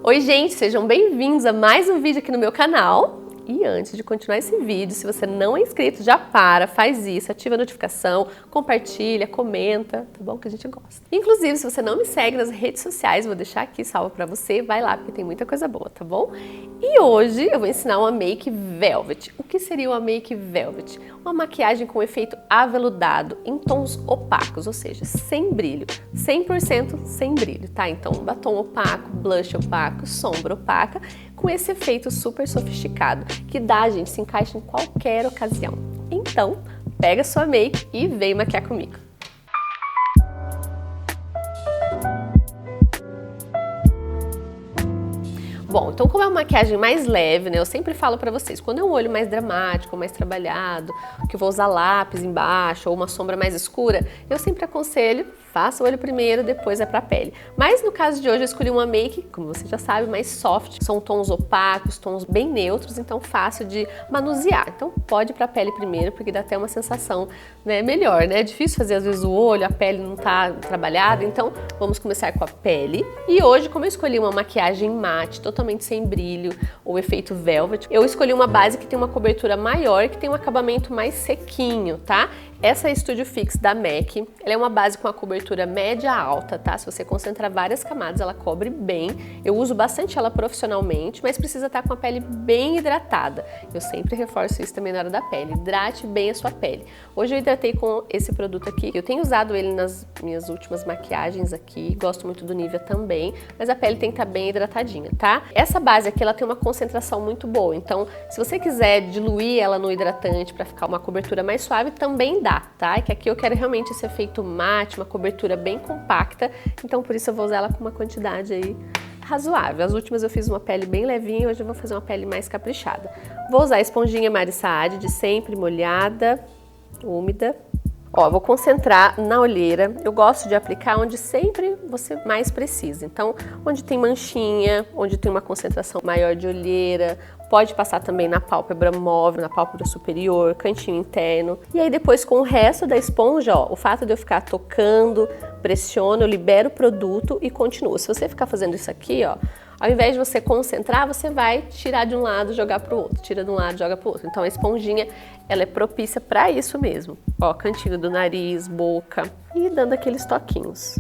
Oi gente, sejam bem-vindos a mais um vídeo aqui no meu canal. E antes de continuar esse vídeo, se você não é inscrito, já faz isso, ativa a notificação, compartilha, comenta, tá bom? Que a gente gosta. Inclusive, se você não me segue nas redes sociais, vou deixar aqui salvo pra você, vai lá porque tem muita coisa boa, tá bom? E hoje eu vou ensinar uma make velvet. O que seria uma make velvet? Uma maquiagem com efeito aveludado em tons opacos, ou seja, sem brilho, 100% sem brilho, tá? Então, batom opaco, blush opaco, sombra opaca, com esse efeito super sofisticado, que dá, gente, se encaixa em qualquer ocasião. Então, pega sua make e vem maquiar comigo. Bom, então como é uma maquiagem mais leve, né, eu sempre falo pra vocês, quando é um olho mais dramático, mais trabalhado, que eu vou usar lápis embaixo ou uma sombra mais escura, eu sempre aconselho, faça o olho primeiro, depois é pra pele. Mas no caso de hoje eu escolhi uma make, como você já sabe, mais soft, são tons opacos, tons bem neutros, então fácil de manusear. Então pode ir pra pele primeiro, porque dá até uma sensação, né, melhor, né? É difícil fazer às vezes o olho, a pele não tá trabalhada, então vamos começar com a pele. E hoje, como eu escolhi uma maquiagem mate, totalmente sem brilho, ou efeito velvet, eu escolhi uma base que tem uma cobertura maior, que tem um acabamento mais sequinho, tá? Essa é a Studio Fix da MAC, ela é uma base com a cobertura média alta, tá? Se você concentrar várias camadas, ela cobre bem. Eu uso bastante ela profissionalmente, mas precisa estar com a pele bem hidratada. Eu sempre reforço isso também na hora da pele, hidrate bem a sua pele. Hoje eu hidratei com esse produto aqui, eu tenho usado ele nas minhas últimas maquiagens aqui, gosto muito do Nivea também, mas a pele tem que estar bem hidratadinha, tá? Essa base aqui, ela tem uma concentração muito boa, então se você quiser diluir ela no hidratante para ficar uma cobertura mais suave, também dá. Tá? É que aqui eu quero realmente esse efeito mate, uma cobertura bem compacta, então por isso eu vou usar ela com uma quantidade aí razoável. As últimas eu fiz uma pele bem levinha, hoje eu vou fazer uma pele mais caprichada. Vou usar a esponjinha Mari Saad, de sempre, molhada, úmida. Ó, vou concentrar na olheira, eu gosto de aplicar onde sempre você mais precisa. Então, onde tem manchinha, onde tem uma concentração maior de olheira, pode passar também na pálpebra móvel, na pálpebra superior, cantinho interno. E aí depois com o resto da esponja, ó, o fato de eu ficar tocando, pressiono, eu libero o produto e continuo. Se você ficar fazendo isso aqui, ó, ao invés de você concentrar, você vai tirar de um lado e jogar para o outro. Tira de um lado e joga para o outro. Então a esponjinha, ela é propícia para isso mesmo. Ó, cantinho do nariz, boca e dando aqueles toquinhos.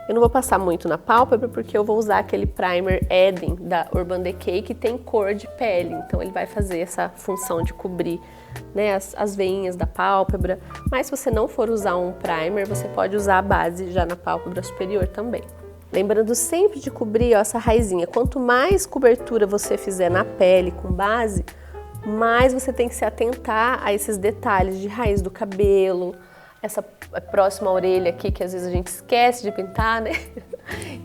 Eu não vou passar muito na pálpebra porque eu vou usar aquele primer Eden da Urban Decay que tem cor de pele. Então ele vai fazer essa função de cobrir, né, as veinhas da pálpebra. Mas se você não for usar um primer, você pode usar a base já na pálpebra superior também. Lembrando sempre de cobrir, ó, essa raizinha. Quanto mais cobertura você fizer na pele com base, mais você tem que se atentar a esses detalhes de raiz do cabelo, essa próxima orelha aqui que às vezes a gente esquece de pintar, né?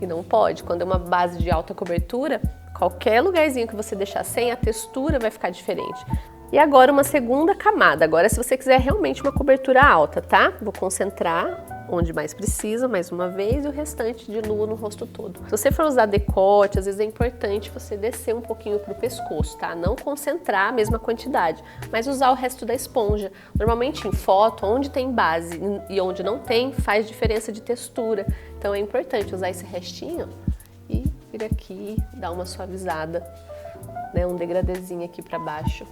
E não pode. Quando é uma base de alta cobertura, qualquer lugarzinho que você deixar sem, a textura vai ficar diferente. E agora uma segunda camada. Agora se você quiser realmente uma cobertura alta, tá? Vou concentrar onde mais precisa, mais uma vez, e o restante diluo no rosto todo. Se você for usar decote, às vezes é importante você descer um pouquinho pro pescoço, tá? Não concentrar a mesma quantidade, mas usar o resto da esponja. Normalmente em foto, onde tem base e onde não tem, faz diferença de textura. Então é importante usar esse restinho e vir aqui, dar uma suavizada, né? Um degradezinho aqui pra baixo,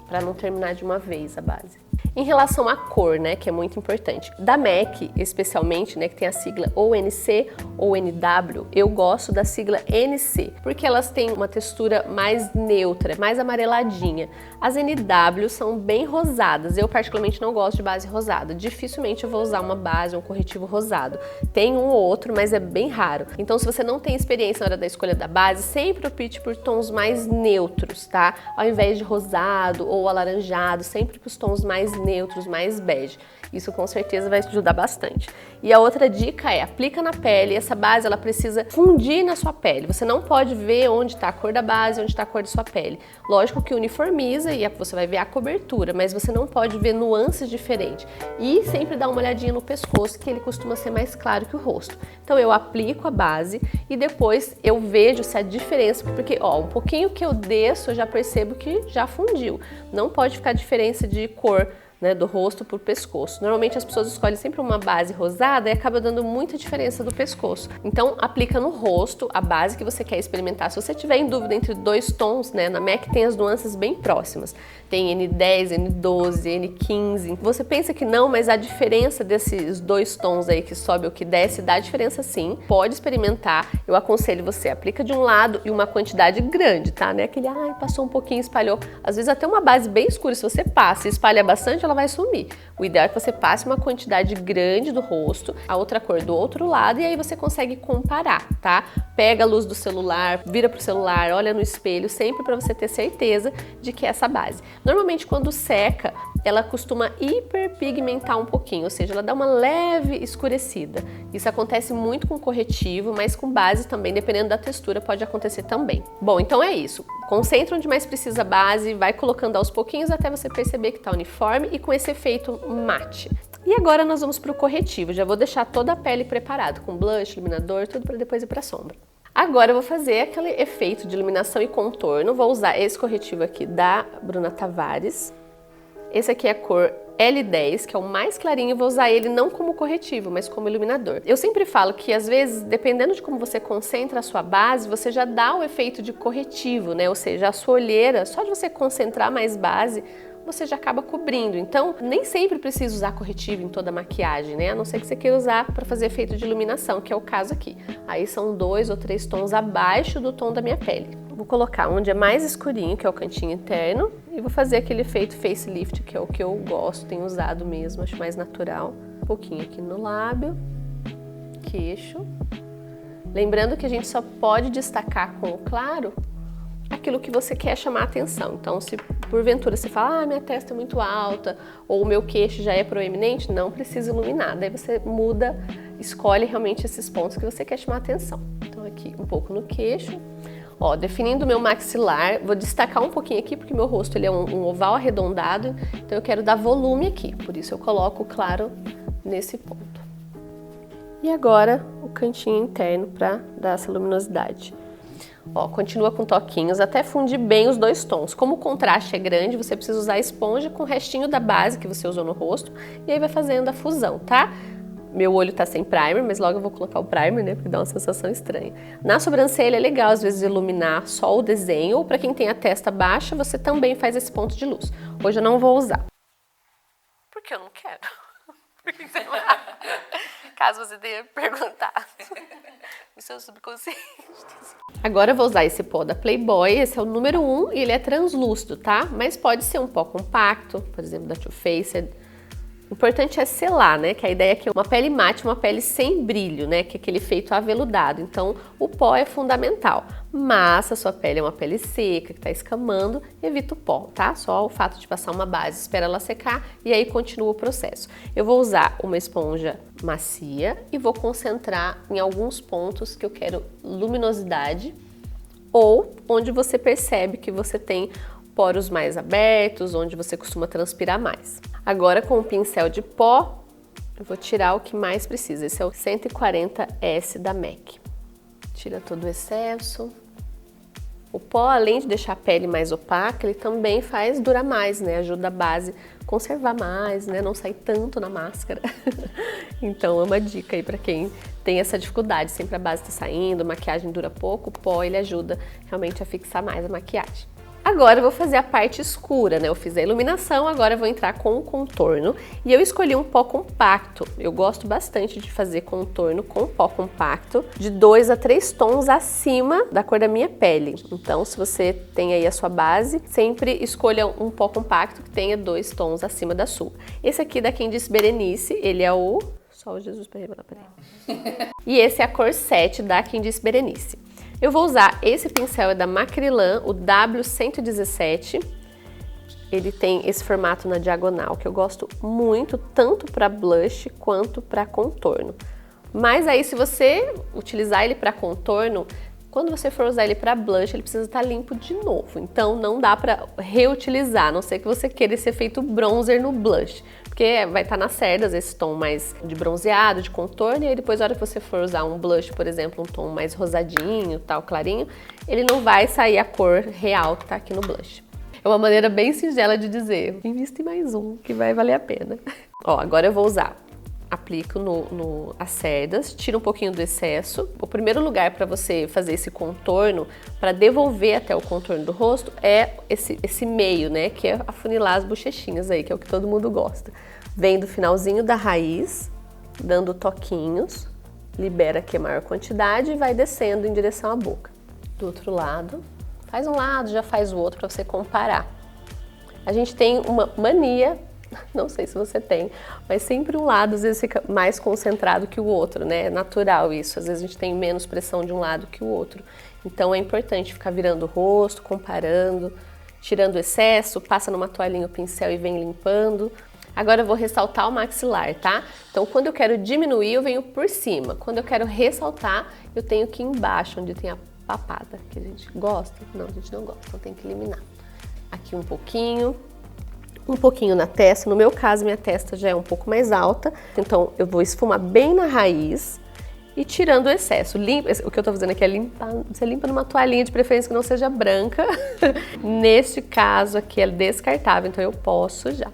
para não terminar de uma vez a base. Em relação à cor, né, que é muito importante. Da MAC, especialmente, né, que tem a sigla ou NC ou NW, eu gosto da sigla NC, porque elas têm uma textura mais neutra, mais amareladinha. As NW são bem rosadas, eu particularmente não gosto de base rosada. Dificilmente eu vou usar uma base, um corretivo rosado. Tem um ou outro, mas é bem raro. Então, se você não tem experiência na hora da escolha da base, sempre opte por tons mais neutros, tá? Ao invés de rosado ou alaranjado, sempre para os tons mais neutros, mais bege. Isso com certeza vai te ajudar bastante. E a outra dica é, aplica na pele, essa base ela precisa fundir na sua pele. Você não pode ver onde está a cor da base, onde está a cor da sua pele. Lógico que uniformiza e você vai ver a cobertura, mas você não pode ver nuances diferentes. E sempre dá uma olhadinha no pescoço, que ele costuma ser mais claro que o rosto. Então eu aplico a base e depois eu vejo se há diferença, porque ó, um pouquinho que eu desço eu já percebo que já fundiu. Não pode ficar diferença de cor né, do rosto para o pescoço. Normalmente as pessoas escolhem sempre uma base rosada e acaba dando muita diferença do pescoço. Então aplica no rosto a base que você quer experimentar. Se você tiver em dúvida entre 2 tons, né, na MAC tem as nuances bem próximas. Tem N10, N12, N15. Você pensa que não, mas a diferença desses 2 tons aí que sobe ou que desce dá diferença sim. Pode experimentar. Eu aconselho você, aplica de um lado e uma quantidade grande, tá? Né? Aquele, passou um pouquinho, espalhou. Às vezes até uma base bem escura, se você passa e espalha bastante, ela vai sumir. O ideal é que você passe uma quantidade grande do rosto, a outra cor do outro lado, e aí você consegue comparar, tá? Pega a luz do celular, vira pro celular, olha no espelho, sempre para você ter certeza de que é essa base. Normalmente quando seca, ela costuma hiperpigmentar um pouquinho, ou seja, ela dá uma leve escurecida. Isso acontece muito com corretivo, mas com base também, dependendo da textura, pode acontecer também. Bom, então é isso. Concentra onde mais precisa base, vai colocando aos pouquinhos até você perceber que está uniforme e com esse efeito mate. E agora nós vamos para o corretivo. Já vou deixar toda a pele preparada, com blush, iluminador, tudo para depois ir para a sombra. Agora eu vou fazer aquele efeito de iluminação e contorno. Vou usar esse corretivo aqui da Bruna Tavares. Esse aqui é a cor L10, que é o mais clarinho, vou usar ele não como corretivo, mas como iluminador. Eu sempre falo que às vezes, dependendo de como você concentra a sua base, você já dá o efeito de corretivo, né? Ou seja, a sua olheira, só de você concentrar mais base, você já acaba cobrindo. Então, nem sempre precisa usar corretivo em toda a maquiagem, né? A não ser que você queira usar para fazer efeito de iluminação, que é o caso aqui. Aí são 2 ou 3 tons abaixo do tom da minha pele. Vou colocar onde é mais escurinho, que é o cantinho interno, e vou fazer aquele efeito facelift, que é o que eu gosto, tenho usado mesmo, acho mais natural. Um pouquinho aqui no lábio, queixo. Lembrando que a gente só pode destacar com o claro aquilo que você quer chamar a atenção. Então, se porventura você fala, minha testa é muito alta, ou o meu queixo já é proeminente, não precisa iluminar. Daí você muda, escolhe realmente esses pontos que você quer chamar a atenção. Então, aqui um pouco no queixo. Ó, definindo o meu maxilar, vou destacar um pouquinho aqui, porque meu rosto ele é um oval arredondado, então eu quero dar volume aqui, por isso eu coloco o claro nesse ponto. E agora, o cantinho interno para dar essa luminosidade. Ó, continua com toquinhos até fundir bem os 2 tons. Como o contraste é grande, você precisa usar a esponja com o restinho da base que você usou no rosto, e aí vai fazendo a fusão, tá? Meu olho tá sem primer, mas logo eu vou colocar o primer, né, porque dá uma sensação estranha. Na sobrancelha é legal, às vezes, iluminar só o desenho, ou para quem tem a testa baixa, você também faz esse ponto de luz. Hoje eu não vou usar. Porque eu não quero. Porque, sei lá, caso você tenha perguntado. O seu subconsciente. Agora eu vou usar esse pó da Playboy, esse é o número 1 e ele é translúcido, tá? Mas pode ser um pó compacto, por exemplo, da Too Faced. O importante é selar, né? Que a ideia é que uma pele mate, uma pele sem brilho, né? Que é aquele efeito aveludado. Então, o pó é fundamental. Mas se a sua pele é uma pele seca, que tá escamando, evita o pó, tá? Só o fato de passar uma base, espera ela secar e aí continua o processo. Eu vou usar uma esponja macia e vou concentrar em alguns pontos que eu quero luminosidade ou onde você percebe que você tem poros mais abertos, onde você costuma transpirar mais. Agora com o pincel de pó, eu vou tirar o que mais precisa. Esse é o 140S da MAC. Tira todo o excesso. O pó, além de deixar a pele mais opaca, ele também faz durar mais, né? Ajuda a base a conservar mais, né? Não sair tanto na máscara. Então é uma dica aí para quem tem essa dificuldade. Sempre a base tá saindo, a maquiagem dura pouco, o pó ele ajuda realmente a fixar mais a maquiagem. Agora eu vou fazer a parte escura, né? Eu fiz a iluminação, agora eu vou entrar com o contorno. E eu escolhi um pó compacto. Eu gosto bastante de fazer contorno com pó compacto, de 2 a 3 tons acima da cor da minha pele. Então, se você tem aí a sua base, sempre escolha um pó compacto que tenha 2 tons acima da sua. Esse aqui da Candice Berenice, ele é o... Só o Jesus para revelar, peraí. E esse é a cor 7 da Candice Berenice. Eu vou usar esse pincel, é da Macrylan, o W117. Ele tem esse formato na diagonal, que eu gosto muito, tanto para blush quanto para contorno. Mas aí, se você utilizar ele para contorno, quando você for usar ele para blush, ele precisa estar limpo de novo. Então, não dá para reutilizar, a não ser que você queira esse efeito bronzer no blush. Porque vai estar nas cerdas esse tom mais de bronzeado, de contorno, e aí depois, na hora que você for usar um blush, por exemplo, um tom mais rosadinho, tal, clarinho, ele não vai sair a cor real que tá aqui no blush. É uma maneira bem singela de dizer, invista em mais um, que vai valer a pena. Ó, agora eu vou usar. Aplico as cerdas, tiro um pouquinho do excesso. O primeiro lugar para você fazer esse contorno, para devolver até o contorno do rosto, é esse meio, né? Que é afunilar as bochechinhas aí, que é o que todo mundo gosta. Vem do finalzinho da raiz, dando toquinhos, libera aqui a maior quantidade e vai descendo em direção à boca. Do outro lado, faz um lado, já faz o outro para você comparar. A gente tem uma mania, não sei se você tem, mas sempre um lado às vezes fica mais concentrado que o outro, né? É natural isso, às vezes a gente tem menos pressão de um lado que o outro. Então é importante ficar virando o rosto, comparando, tirando o excesso, passa numa toalhinha o pincel e vem limpando. Agora eu vou ressaltar o maxilar, tá? Então quando eu quero diminuir, eu venho por cima. Quando eu quero ressaltar, eu tenho que ir embaixo, onde tem a papada, que a gente gosta. Não, a gente não gosta, então tem que eliminar. Aqui um pouquinho na testa. No meu caso, minha testa já é um pouco mais alta, então eu vou esfumar bem na raiz e tirando o excesso. O que eu tô fazendo aqui é limpar, você limpa numa toalhinha, de preferência que não seja branca. Neste caso aqui é descartável, então eu posso já.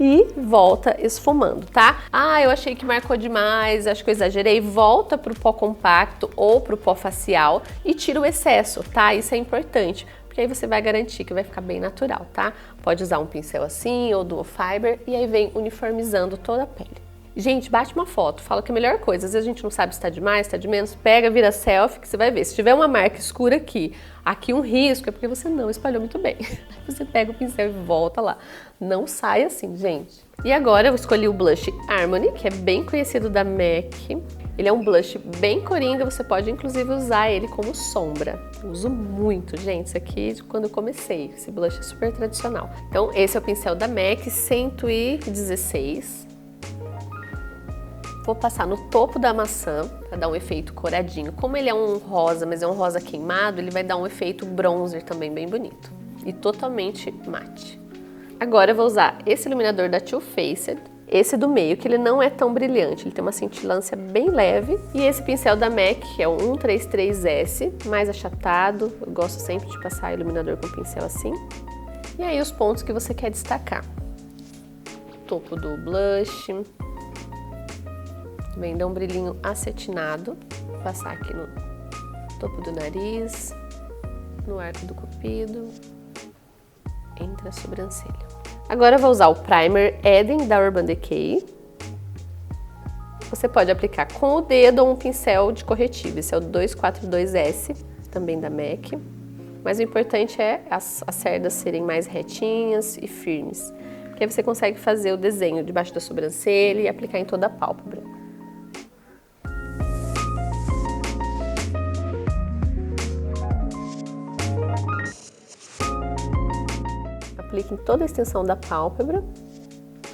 E volta esfumando, tá? Ah, eu achei que marcou demais, acho que eu exagerei. Volta pro pó compacto ou pro pó facial e tira o excesso, tá? Isso é importante, porque aí você vai garantir que vai ficar bem natural, tá? Pode usar um pincel assim ou duo fiber e aí vem uniformizando toda a pele. Gente, bate uma foto, fala que é a melhor coisa. Às vezes a gente não sabe se tá de mais, se tá de menos, pega, vira selfie, que você vai ver. Se tiver uma marca escura aqui um risco, é porque você não espalhou muito bem. Você pega o pincel e volta lá. Não sai assim, gente. E agora eu escolhi o blush Harmony, que é bem conhecido da MAC. Ele é um blush bem coringa, você pode inclusive usar ele como sombra. Eu uso muito, gente, isso aqui de quando eu comecei. Esse blush é super tradicional. Então esse é o pincel da MAC 116. Vou passar no topo da maçã para dar um efeito coradinho. Como ele é um rosa, mas é um rosa queimado, ele vai dar um efeito bronzer também bem bonito. E totalmente mate. Agora eu vou usar esse iluminador da Too Faced, esse do meio, que ele não é tão brilhante, ele tem uma cintilância bem leve. E esse pincel da MAC, que é o 133S, mais achatado. Eu gosto sempre de passar iluminador com pincel assim. E aí os pontos que você quer destacar. Topo do blush. Vem dar um brilhinho acetinado, passar aqui no topo do nariz, no arco do cupido, entre a sobrancelha. Agora eu vou usar o primer Eden da Urban Decay. Você pode aplicar com o dedo ou um pincel de corretivo, esse é o 242S, também da MAC. Mas o importante é as cerdas serem mais retinhas e firmes, porque aí você consegue fazer o desenho debaixo da sobrancelha e aplicar em toda a pálpebra. Aplique em toda a extensão da pálpebra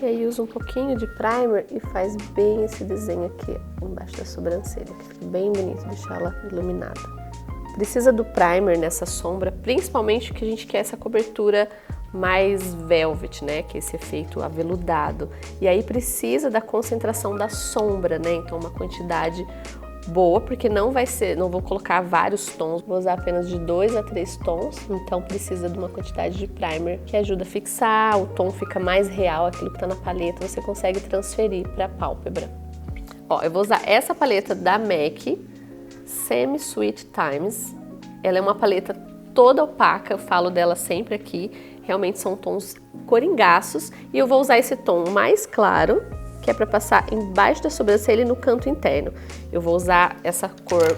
e aí usa um pouquinho de primer e faz bem esse desenho aqui embaixo da sobrancelha, que fica bem bonito, deixar ela iluminada. Precisa do primer nessa sombra, principalmente porque a gente quer essa cobertura mais velvet, né, que é esse efeito aveludado. E aí precisa da concentração da sombra, né, então uma quantidade boa, porque não vou colocar vários tons, vou usar apenas de 2 a 3 tons, então precisa de uma quantidade de primer que ajuda a fixar, o tom fica mais real, aquilo que tá na paleta você consegue transferir para a pálpebra. Ó, eu vou usar essa paleta da MAC, Semi Sweet Times, ela é uma paleta toda opaca, eu falo dela sempre aqui, realmente são tons coringaços, e eu vou usar esse tom mais claro, que é para passar embaixo da sobrancelha e no canto interno. Eu vou usar essa cor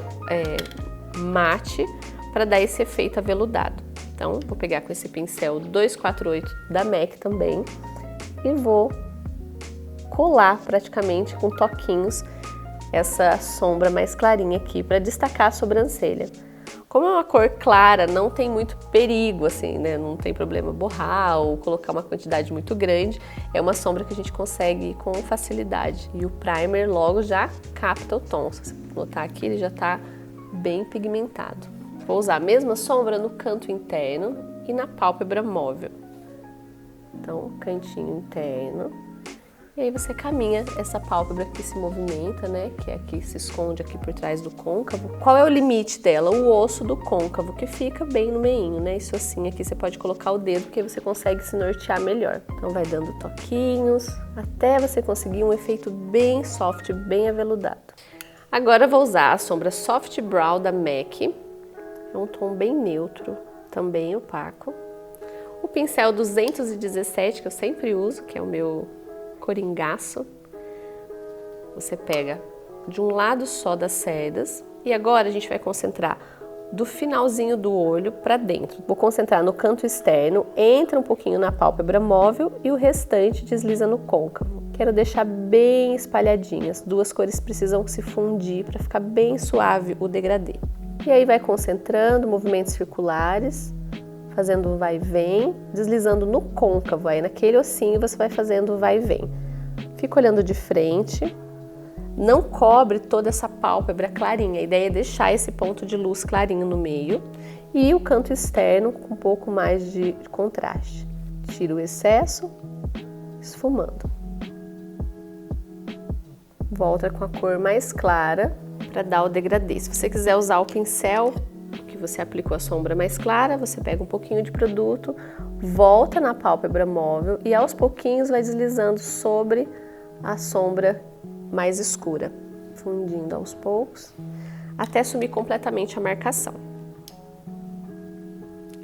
mate para dar esse efeito aveludado. Então, vou pegar com esse pincel 248 da MAC também e vou colar praticamente com toquinhos essa sombra mais clarinha aqui para destacar a sobrancelha. Como é uma cor clara, não tem muito perigo, assim, né? Não tem problema borrar ou colocar uma quantidade muito grande. É uma sombra que a gente consegue com facilidade. E o primer logo já capta o tom. Se você notar aqui, ele já tá bem pigmentado. Vou usar a mesma sombra no canto interno e na pálpebra móvel. Então, cantinho interno. E aí você caminha essa pálpebra que se movimenta, né? Que é aqui, se esconde aqui por trás do côncavo. Qual é o limite dela? O osso do côncavo, que fica bem no meinho, né? Isso assim, aqui você pode colocar o dedo, porque você consegue se nortear melhor. Então vai dando toquinhos, até você conseguir um efeito bem soft, bem aveludado. Agora eu vou usar a sombra Soft Brow da MAC. É um tom bem neutro, também opaco. O pincel 217, que eu sempre uso, que é o meu coringaço. Você pega de um lado só das cerdas e agora a gente vai concentrar do finalzinho do olho para dentro. Vou concentrar no canto externo, entra um pouquinho na pálpebra móvel e o restante desliza no côncavo. Quero deixar bem espalhadinhas, duas cores precisam se fundir para ficar bem suave o degradê. E aí vai concentrando movimentos circulares, fazendo um vai e vem, deslizando no côncavo, aí naquele ossinho você vai fazendo vai e vem. Fica olhando de frente, não cobre toda essa pálpebra clarinha, a ideia é deixar esse ponto de luz clarinho no meio e o canto externo com um pouco mais de contraste. Tira o excesso, esfumando. Volta com a cor mais clara para dar o degradê. Se você quiser usar o pincel que você aplicou a sombra mais clara, você pega um pouquinho de produto, volta na pálpebra móvel e aos pouquinhos vai deslizando sobre a sombra mais escura, fundindo aos poucos, até sumir completamente a marcação.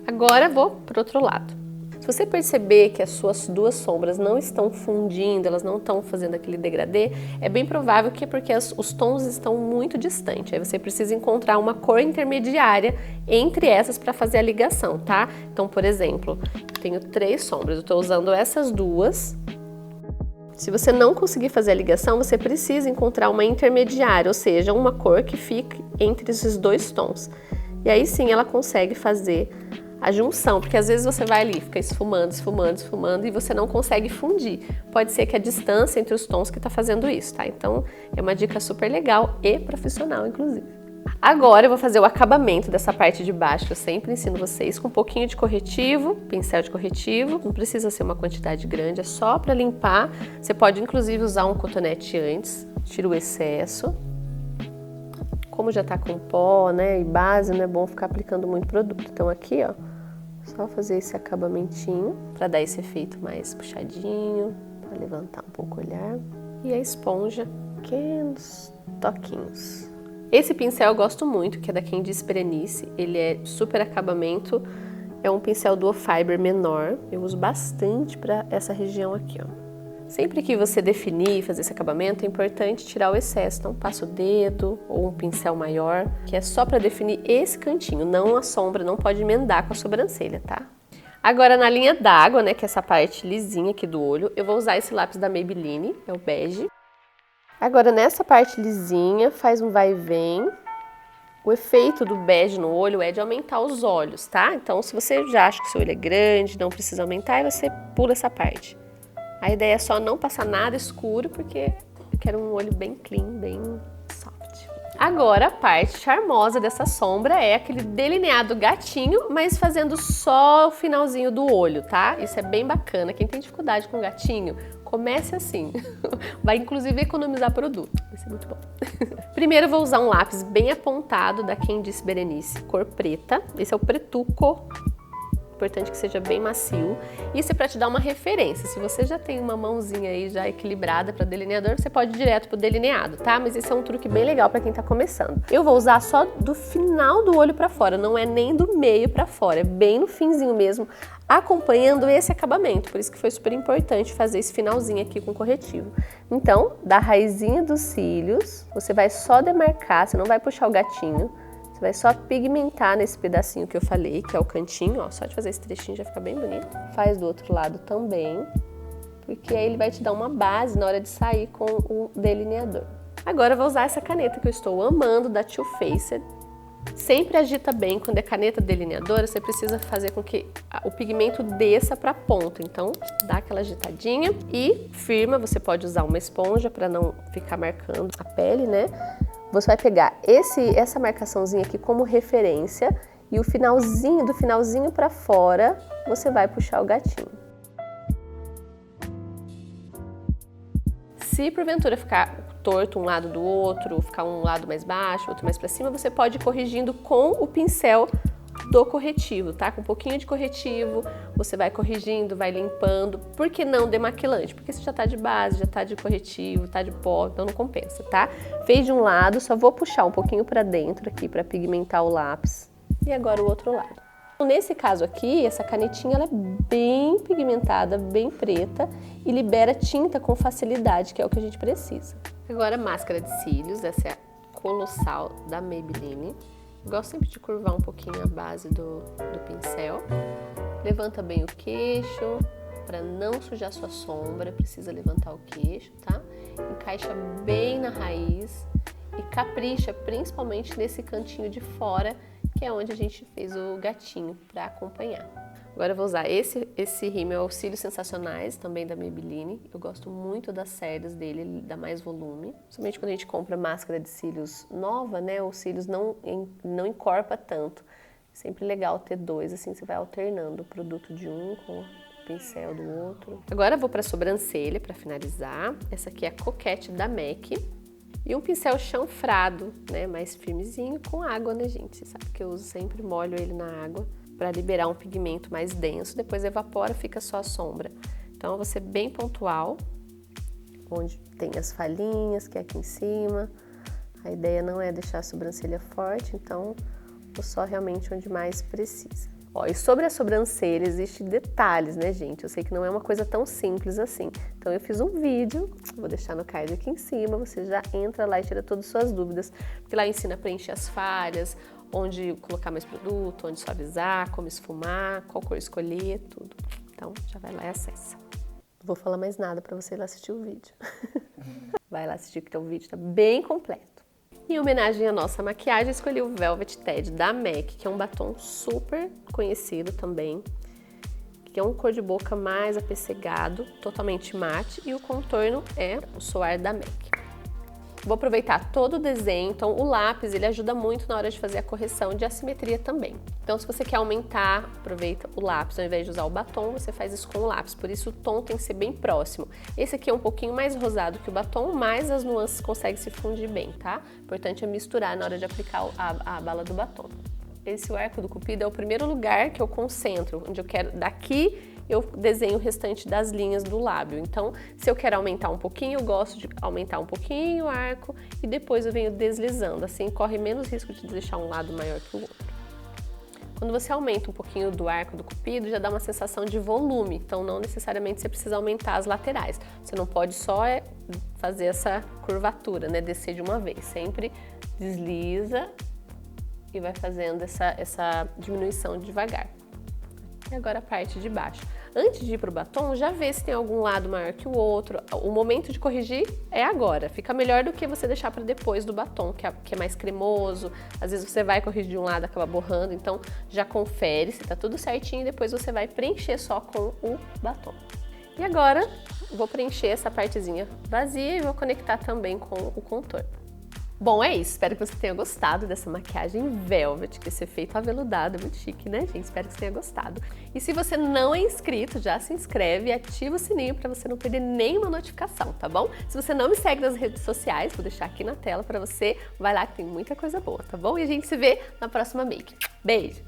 Agora vou para o outro lado. Se você perceber que as suas duas sombras não estão fundindo, elas não estão fazendo aquele degradê, é bem provável que é porque os tons estão muito distantes. Aí você precisa encontrar uma cor intermediária entre essas para fazer a ligação, tá? Então, por exemplo, tenho 3 sombras, eu estou usando essas duas. Se você não conseguir fazer a ligação, você precisa encontrar uma intermediária, ou seja, uma cor que fique entre esses 2 tons. E aí sim ela consegue fazer a junção, porque às vezes você vai ali, fica esfumando, esfumando, esfumando e você não consegue fundir. Pode ser que a distância entre os tons que está fazendo isso, tá? Então é uma dica super legal e profissional, inclusive. Agora eu vou fazer o acabamento dessa parte de baixo, que eu sempre ensino vocês, com um pouquinho de corretivo, pincel de corretivo, não precisa ser uma quantidade grande, é só para limpar. Você pode inclusive usar um cotonete antes, tira o excesso. Como já tá com pó, né, e base, não é bom ficar aplicando muito produto. Então aqui, ó, só fazer esse acabamentinho para dar esse efeito mais puxadinho, para levantar um pouco o olhar. E a esponja, pequenos toquinhos. Esse pincel eu gosto muito, que é da Candice Berenice. Ele é super acabamento, é um pincel Duo Fiber menor. Eu uso bastante para essa região aqui, ó. Sempre que você definir, fazer esse acabamento, é importante tirar o excesso. Então passa o dedo ou um pincel maior, que é só para definir esse cantinho, não a sombra, não pode emendar com a sobrancelha, tá? Agora na linha d'água, né, que é essa parte lisinha aqui do olho, eu vou usar esse lápis da Maybelline, é o bege. Agora nessa parte lisinha, faz um vai e vem. O efeito do bege no olho é de aumentar os olhos, tá? Então se você já acha que o seu olho é grande, não precisa aumentar, aí você pula essa parte. A ideia é só não passar nada escuro, porque eu quero um olho bem clean, bem soft. Agora, a parte charmosa dessa sombra é aquele delineado gatinho, mas fazendo só o finalzinho do olho, tá? Isso é bem bacana. Quem tem dificuldade com gatinho, comece assim. Vai, inclusive, economizar produto. Vai ser muito bom. Primeiro, eu vou usar um lápis bem apontado da Candice Berenice, cor preta. Esse é o Pretuco. Importante que seja bem macio. Isso é para te dar uma referência. Se você já tem uma mãozinha aí já equilibrada para delineador, você pode ir direto pro delineado, tá? Mas esse é um truque bem legal para quem tá começando. Eu vou usar só do final do olho para fora, não é nem do meio para fora, é bem no finzinho mesmo, acompanhando esse acabamento. Por isso que foi super importante fazer esse finalzinho aqui com corretivo. Então, da raizinha dos cílios, você vai só demarcar, você não vai puxar o gatinho. Você vai só pigmentar nesse pedacinho que eu falei, que é o cantinho, ó. Só de fazer esse trechinho já fica bem bonito. Faz do outro lado também, porque aí ele vai te dar uma base na hora de sair com o delineador. Agora eu vou usar essa caneta que eu estou amando, da Too Faced. Sempre agita bem, quando é caneta delineadora, você precisa fazer com que o pigmento desça para a ponta. Então, dá aquela agitadinha e firma. Você pode usar uma esponja para não ficar marcando a pele, né? Você vai pegar essa marcaçãozinha aqui como referência e o finalzinho, do finalzinho para fora, você vai puxar o gatinho. Se porventura ficar torto um lado do outro, ficar um lado mais baixo, outro mais para cima, você pode ir corrigindo com o pincel do corretivo, tá? Com um pouquinho de corretivo, você vai corrigindo, vai limpando. Por que não demaquilante? Porque você já tá de base, já tá de corretivo, tá de pó, então não compensa, tá? Fez de um lado, só vou puxar um pouquinho para dentro aqui para pigmentar o lápis. E agora o outro lado. Nesse caso aqui, essa canetinha ela é bem pigmentada, bem preta e libera tinta com facilidade, que é o que a gente precisa. Agora máscara de cílios, essa é a Colossal da Maybelline. Gosto sempre de curvar um pouquinho a base do pincel. Levanta bem o queixo, para não sujar sua sombra, precisa levantar o queixo, tá? Encaixa bem na raiz e capricha principalmente nesse cantinho de fora, que é onde a gente fez o gatinho para acompanhar. Agora eu vou usar esse rímel Cílios Sensacionais, também da Maybelline. Eu gosto muito das séries dele, ele dá mais volume. Principalmente quando a gente compra máscara de cílios nova, né? Os cílios não encorpa tanto. É sempre legal ter dois, assim você vai alternando o produto de um com o pincel do outro. Agora eu vou para a sobrancelha para finalizar. Essa aqui é a Coquette da MAC. E um pincel chanfrado, né, mais firmezinho, com água, né, gente? Você sabe que eu uso sempre, molho ele na água para liberar um pigmento mais denso, depois evapora, fica só a sombra. Então, eu vou ser bem pontual, onde tem as falhinhas, que é aqui em cima. A ideia não é deixar a sobrancelha forte, então, vou só realmente onde mais precisa. Ó, e sobre a sobrancelha, existem detalhes, né, gente? Eu sei que não é uma coisa tão simples assim. Então, eu fiz um vídeo, vou deixar no card aqui em cima, você já entra lá e tira todas as suas dúvidas, porque lá ensina a preencher as falhas, onde colocar mais produto, onde suavizar, como esfumar, qual cor escolher, tudo. Então, já vai lá e acessa. Não vou falar mais nada para você ir lá assistir o vídeo. Vai lá assistir que o vídeo tá bem completo. Em homenagem à nossa maquiagem, escolhi o Velvet Ted da MAC, que é um batom super conhecido também, que é um cor de boca mais apessegado, totalmente mate, e o contorno é o Soar da MAC. Vou aproveitar todo o desenho, então o lápis ele ajuda muito na hora de fazer a correção de assimetria também. Então se você quer aumentar, aproveita o lápis, ao invés de usar o batom, você faz isso com o lápis, por isso o tom tem que ser bem próximo. Esse aqui é um pouquinho mais rosado que o batom, mas as nuances conseguem se fundir bem, tá? O importante é misturar na hora de aplicar a bala do batom. Esse arco do cupido é o primeiro lugar que eu concentro, onde eu quero, daqui eu desenho o restante das linhas do lábio. Então, se eu quero aumentar um pouquinho, eu gosto de aumentar um pouquinho o arco e depois eu venho deslizando, assim corre menos risco de deixar um lado maior que o outro. Quando você aumenta um pouquinho do arco do cupido, já dá uma sensação de volume, então não necessariamente você precisa aumentar as laterais. Você não pode só fazer essa curvatura, né, descer de uma vez, sempre desliza e vai fazendo essa diminuição devagar. E agora a parte de baixo. Antes de ir para o batom, já vê se tem algum lado maior que o outro. O momento de corrigir é agora. Fica melhor do que você deixar para depois do batom, que é mais cremoso. Às vezes você vai corrigir de um lado e acaba borrando. Então já confere se tá tudo certinho e depois você vai preencher só com o batom. E agora vou preencher essa partezinha vazia e vou conectar também com o contorno. Bom, é isso. Espero que você tenha gostado dessa maquiagem Velvet, que esse efeito aveludado é muito chique, né, gente? Espero que você tenha gostado. E se você não é inscrito, já se inscreve e ativa o sininho para você não perder nenhuma notificação, tá bom? Se você não me segue nas redes sociais, vou deixar aqui na tela para você. Vai lá que tem muita coisa boa, tá bom? E a gente se vê na próxima make. Beijo!